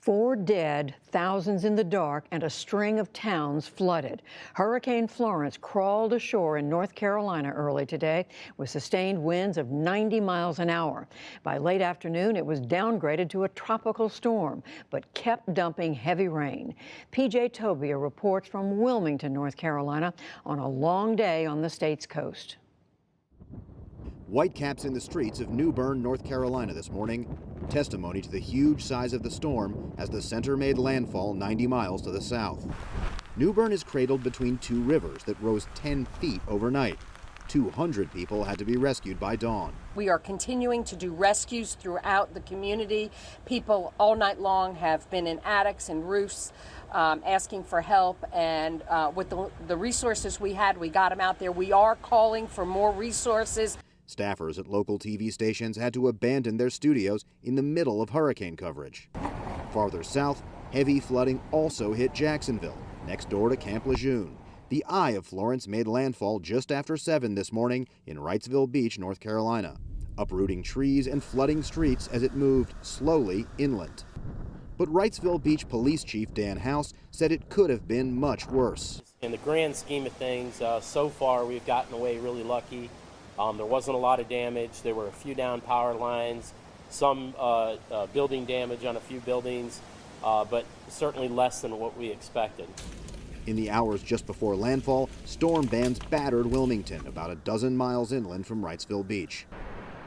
4 dead, thousands in the dark, and a string of towns flooded. Hurricane Florence crawled ashore in North Carolina early today with sustained winds of 90 miles an hour. By late afternoon, it was downgraded to a tropical storm, but kept dumping heavy rain. PJ Tobia reports from Wilmington, North Carolina, on a long day on the state's coast. Whitecaps in the streets of New Bern, North Carolina this morning. Testimony to the huge size of the storm as the center made landfall 90 miles to the south. New Bern is cradled between two rivers that rose 10 feet overnight. 200 people had to be rescued by dawn. We are continuing to do rescues throughout the community. People all night long have been in attics and roofs asking for help, and with the resources we had, we got them out there. We are calling for more resources. Staffers at local TV stations had to abandon their studios in the middle of hurricane coverage. Farther south, heavy flooding also hit Jacksonville, next door to Camp Lejeune. The eye of Florence made landfall just after 7 this morning in Wrightsville Beach, North Carolina, uprooting trees and flooding streets as it moved slowly inland. But Wrightsville Beach Police Chief Dan House said it could have been much worse. In the grand scheme of things, so far we've gotten away really lucky. There wasn't a lot of damage. There were a few down power lines, some building damage on a few buildings, but certainly less than what we expected. In the hours just before landfall, storm bands battered Wilmington, about a dozen miles inland from Wrightsville Beach.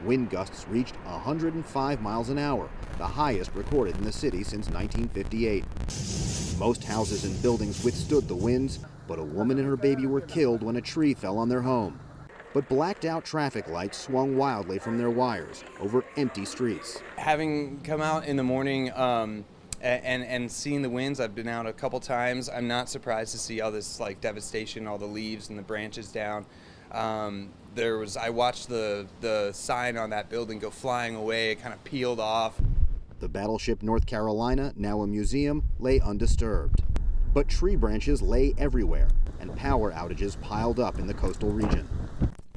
Wind gusts reached 105 miles an hour, the highest recorded in the city since 1958. Most houses and buildings withstood the winds, but a woman and her baby were killed when a tree fell on their home. But blacked out traffic lights swung wildly from their wires over empty streets. Having come out in the morning and seen the winds, I've been out a couple times. I'm not surprised to see all this devastation, all the leaves and the branches down. I watched the sign on that building go flying away. It kind of peeled off. The battleship North Carolina, now a museum, lay undisturbed. But tree branches lay everywhere, and power outages piled up in the coastal region.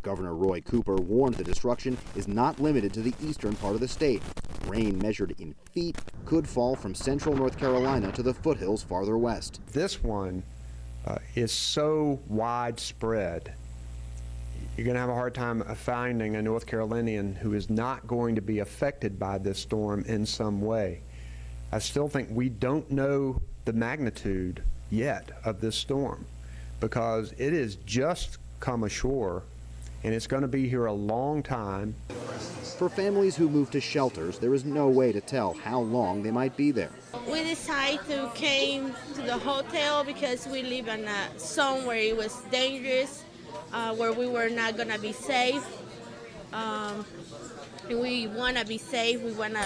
Governor Roy Cooper warned the destruction is not limited to the eastern part of the state. Rain measured in feet could fall from central North Carolina to the foothills farther west. This one is so widespread, you're going to have a hard time finding a North Carolinian who is not going to be affected by this storm in some way. I still think we don't know the magnitude yet of this storm because it has just come ashore and it's going to be here a long time. For families who move to shelters, there is no way to tell how long they might be there. We decided to came to the hotel because we live in a zone where it was dangerous, where we were not going to be safe. And we want to be safe. We want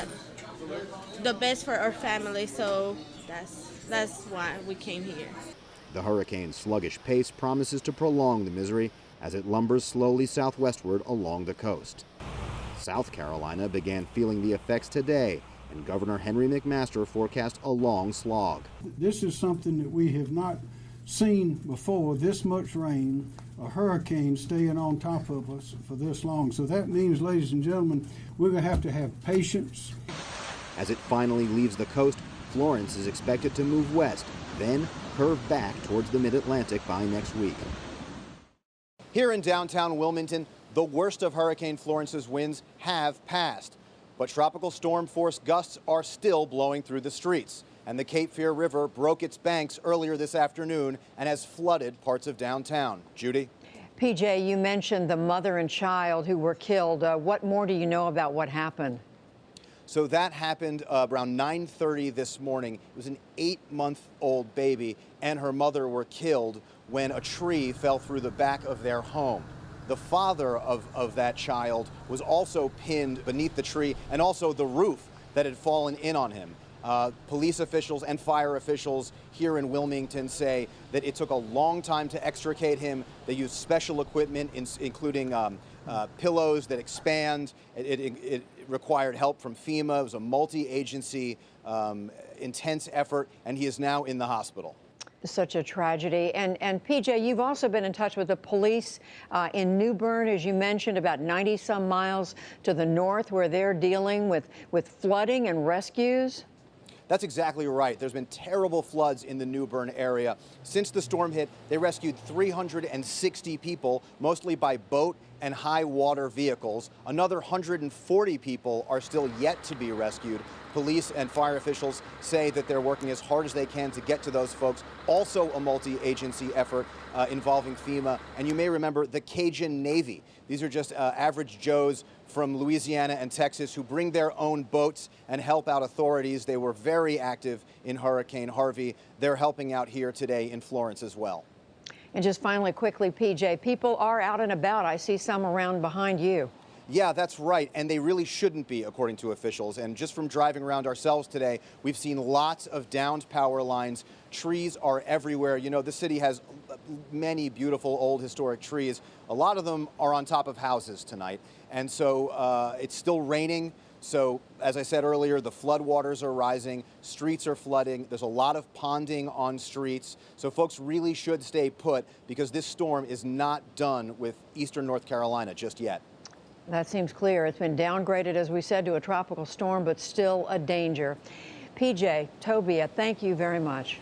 the best for our family, so that's why we came here. The hurricane's sluggish pace promises to prolong the misery as it lumbers slowly southwestward along the coast. South Carolina began feeling the effects today, and Governor Henry McMaster forecast a long slog. This is something that we have not seen before, this much rain, a hurricane staying on top of us for this long. So that means, ladies and gentlemen, we're going to have patience. As it finally leaves the coast, Florence is expected to move west, then curve back towards the mid-Atlantic by next week. Here in downtown Wilmington, the worst of Hurricane Florence's winds have passed, but tropical storm force gusts are still blowing through the streets, and the Cape Fear River broke its banks earlier this afternoon and has flooded parts of downtown. Judy? PJ, you mentioned the mother and child who were killed. What more do you know about what happened? So that happened around 9:30 this morning. It was an 8-month-old baby and her mother were killed when a tree fell through the back of their home. The father of that child was also pinned beneath the tree and also the roof that had fallen in on him. Police officials and fire officials here in Wilmington say that it took a long time to extricate him. They used special equipment, including pillows that expand. It required help from FEMA. It was a multi-agency, intense effort, and he is now in the hospital. Such a tragedy. And PJ, you've also been in touch with the police in New Bern, as you mentioned, about 90-some miles to the north, where they're dealing with flooding and rescues. That's exactly right. There's been terrible floods in the New Bern area. Since the storm hit, they rescued 360 people, mostly by boat and high water vehicles. Another 140 people are still yet to be rescued. Police and fire officials say that they're working as hard as they can to get to those folks. Also a multi-agency effort involving FEMA. And you may remember the Cajun Navy. These are just average Joes from Louisiana and Texas who bring their own boats and help out authorities. They were very active in Hurricane Harvey. They're helping out here today in Florence as well. And just finally, quickly, PJ, people are out and about. I see some around behind you. Yeah, that's right, and they really shouldn't be, according to officials. And just from driving around ourselves today, we've seen lots of downed power lines. Trees are everywhere. You know, the city has many beautiful old historic trees. A lot of them are on top of houses tonight. And so it's still raining. So as I said earlier, the floodwaters are rising, streets are flooding, there's a lot of ponding on streets. So folks really should stay put because this storm is not done with eastern North Carolina just yet. That seems clear. It's been downgraded, as we said, to a tropical storm, but still a danger. PJ, Tobia, thank you very much.